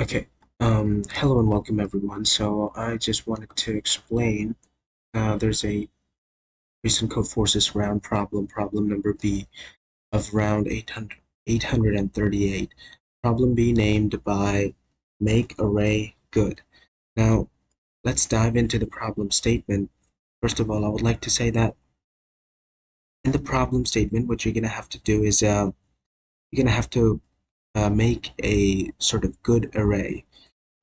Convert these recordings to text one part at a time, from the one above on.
Okay. Hello and welcome everyone. So I just wanted to explain. There's a recent Codeforces round problem number B of round 838. Problem B named by make array good. Now let's dive into the problem statement. First of all, I would like to say that in the problem statement, what you're gonna have to do is you're gonna have to make a sort of good array.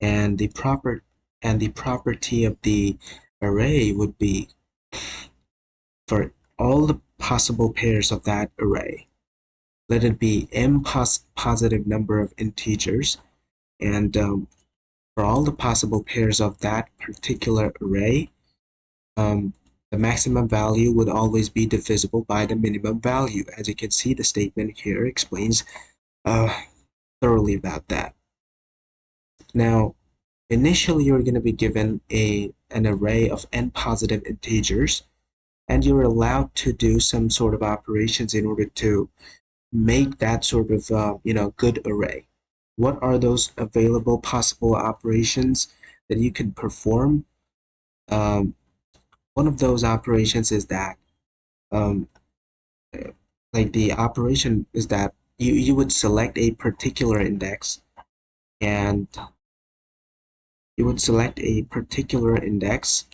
And the property of the array would be for all the possible pairs of that array, let it be m positive number of integers, and for all the possible pairs of that particular array, the maximum value would always be divisible by the minimum value. As you can see, the statement here explains thoroughly about that. Now, initially, you're going to be given an array of n positive integers, and you're allowed to do some sort of operations in order to make that sort of good array. What are those available possible operations that you can perform? One of those operations is that um, like the operation is that you would select a particular index, and you would select a particular index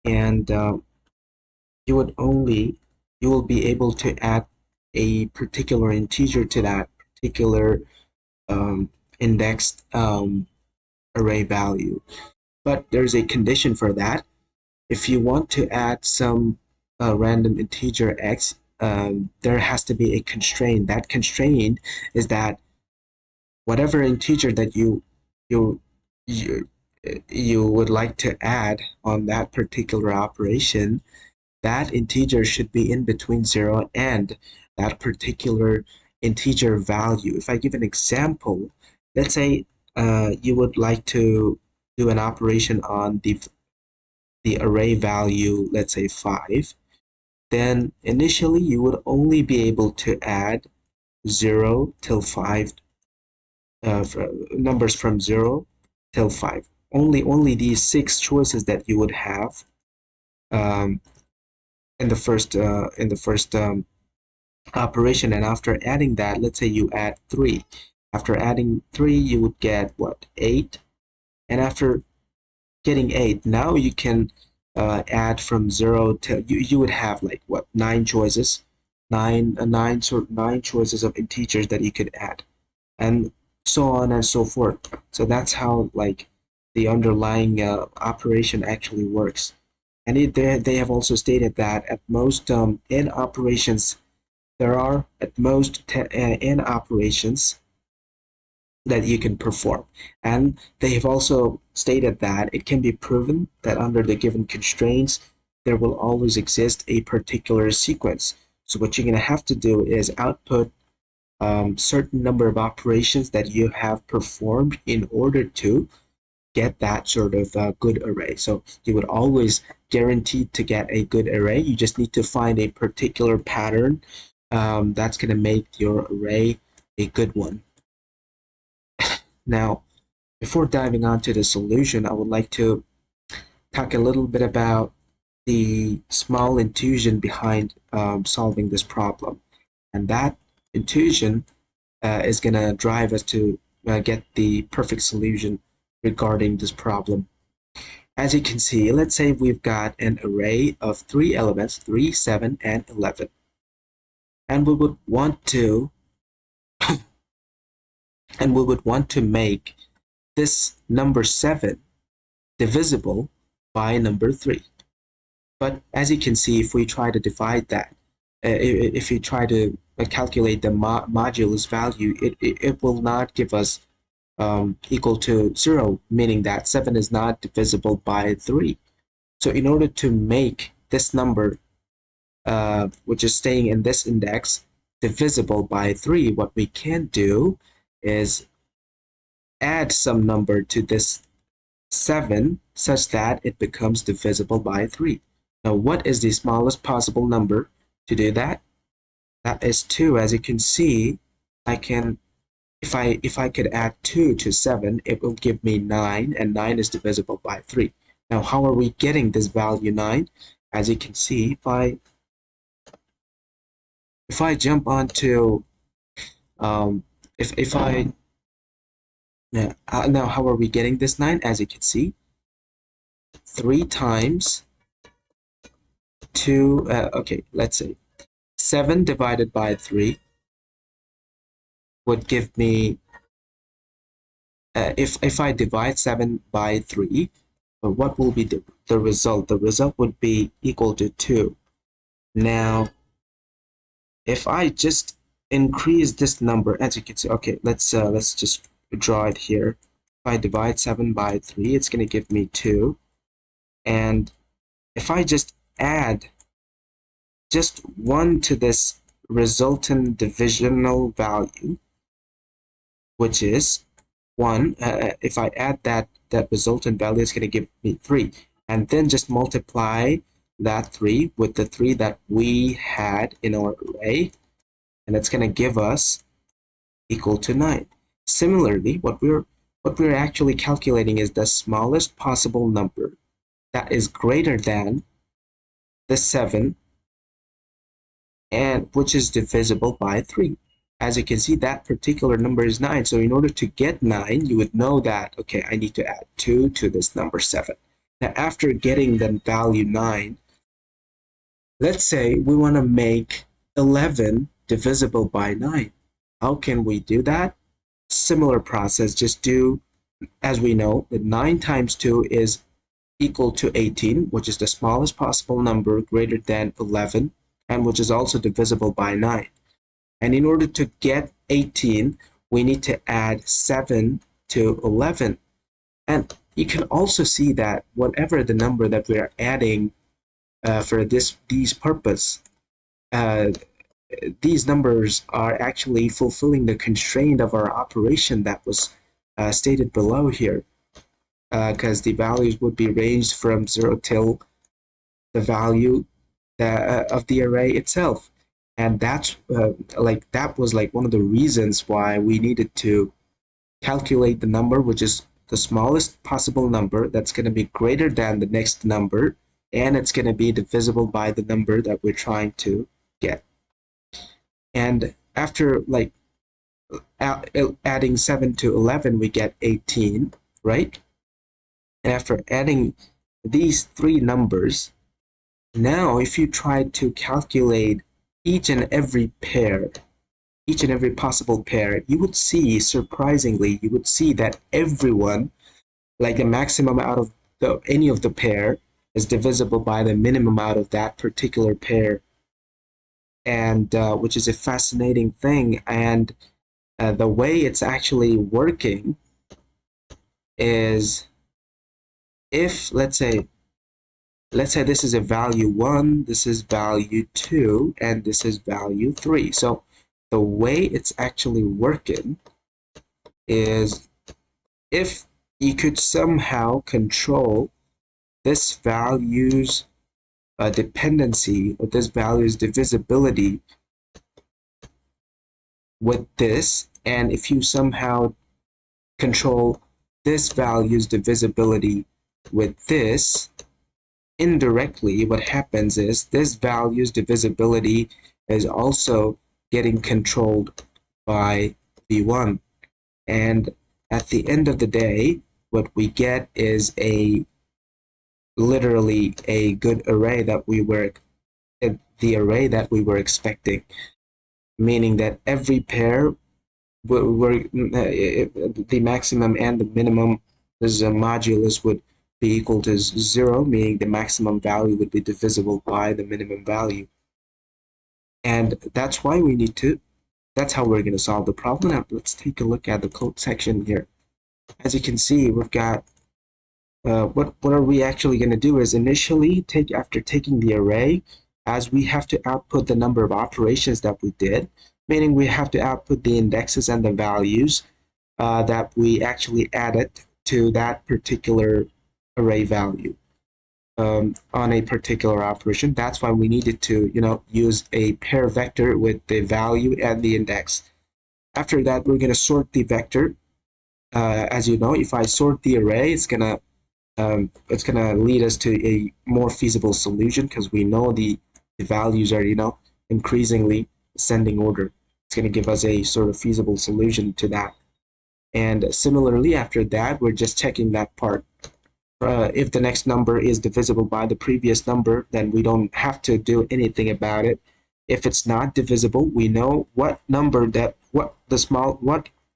and you will be able to add a particular integer to that particular indexed array value. But there's a condition for that. If you want to add some random integer x, there has to be a constraint. That constraint is that whatever integer that you you you would like to add on that particular operation, that integer should be in between 0 and that particular integer value. If I give an example, let's say you would like to do an operation on the array value, let's say 5, then initially you would only be able to add 0 till 5, numbers from 0 till 5. Only these 6 choices that you would have um, in the first operation. And after adding that, let's say you add 3. After adding 3, you would get what, 8. And after getting 8, now you can add from 0 to you would have like what, 9 choices, nine choices of integers that you could add, and so on and so forth. So that's how like the underlying operation actually works. And they have also stated that at most in operations, there are at most 10 n operations that you can perform. And they have also stated that it can be proven that under the given constraints, there will always exist a particular sequence. So what you're going to have to do is output certain number of operations that you have performed in order to get that sort of good array. So you would always guarantee to get a good array. You just need to find a particular pattern that's going to make your array a good one. Now, before diving on to the solution, I would like to talk a little bit about the small intuition behind solving this problem. And that intuition is going to drive us to get the perfect solution regarding this problem. As you can see, let's say we've got an array of 3 elements, 3, 7, and 11. And we would want to make this number 7 divisible by number 3. But as you can see, if we try to divide that, if you try to calculate the modulus value, it will not give us equal to 0, meaning that 7 is not divisible by 3. So in order to make this number, which is staying in this index, divisible by 3, what we can do is add some number to this 7 such that it becomes divisible by 3. Now, what is the smallest possible number to do that? That is 2. As you can see, I can if I could add 2 to 7, it will give me 9, and 9 is divisible by 3. Now, how are we getting this value 9? As you can see, if I jump onto if I yeah, now how are we getting this 9? As you can see, 3 times 2, okay, let's say 7 divided by 3 would give me, if I divide 7 by 3, what will be the result? The result would be equal to 2. Now, if I just increase this number, as you can see, okay, let's just draw it here. If I divide 7 by 3, it's going to give me 2. And if I just add just 1 to this resultant divisional value, which is 1, if I add that resultant value, it's going to give me 3. And then just multiply that 3 with the 3 that we had in our array, and it's going to give us equal to 9. Similarly, what we're actually calculating is the smallest possible number that is greater than the 7, and which is divisible by 3. As you can see, that particular number is 9. So in order to get 9, you would know that, okay, I need to add 2 to this number 7. Now, after getting the value 9, let's say we want to make 11 divisible by 9. How can we do that? Similar process, just do, as we know, that 9 times 2 is equal to 18, which is the smallest possible number greater than 11, and which is also divisible by 9. And in order to get 18, we need to add 7 to 11. And you can also see that whatever the number that we are adding for these purpose, these numbers are actually fulfilling the constraint of our operation that was stated below here, because the values would be ranged from 0 till the value of the array itself. And that's that was like one of the reasons why we needed to calculate the number, which is the smallest possible number that's going to be greater than the next number, and it's going to be divisible by the number that we're trying to get. And after adding 7 to 11, we get 18, right? And after adding these three numbers, now if you try to calculate each and every possible pair, you would see, surprisingly, you would see that everyone, like the maximum out of any of the pair, is divisible by the minimum out of that particular pair, and which is a fascinating thing. And the way it's actually working is, if let's say this is a value 1, this is value 2, and this is value 3. So the way it's actually working is, if you could somehow control this value's dependency, or this value's divisibility with this, and if you somehow control this value's divisibility with this, indirectly what happens is this value's divisibility is also getting controlled by v1. And at the end of the day, what we get is literally a good array that we were expecting, meaning that every pair the maximum and the minimum, this modulus would be equal to 0, meaning the maximum value would be divisible by the minimum value. And that's why that's how we're going to solve the problem. Now, let's take a look at the code section here. As you can see, we've got what are we actually going to do is, initially, after taking the array, as we have to output the number of operations that we did, meaning we have to output the indexes and the values that we actually added to that particular array value on a particular operation. That's why we needed to, use a pair vector with the value and the index. After that, we're going to sort the vector. As you know, if I sort the array, it's gonna lead us to a more feasible solution because we know the values are increasingly ascending order. It's gonna give us a sort of feasible solution to that. And similarly, after that, we're just checking that part. If the next number is divisible by the previous number, then we don't have to do anything about it. If it's not divisible, we know what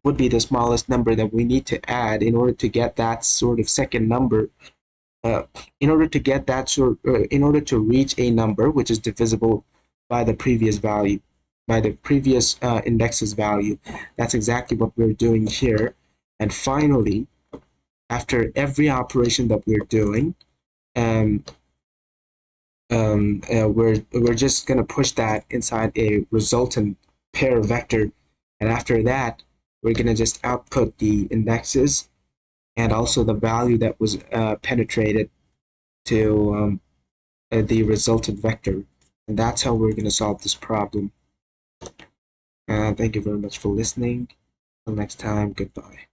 would be the smallest number that we need to add in order to get that sort of second number. In order to get that in order to reach a number which is divisible by the previous value, by the previous index's value. That's exactly what we're doing here. And finally, after every operation that we're doing, um, we're just going to push that inside a resultant pair vector, and after that, we're going to just output the indexes and also the value that was penetrated to the resultant vector. And that's how we're going to solve this problem. Thank you very much for listening. Until next time, goodbye.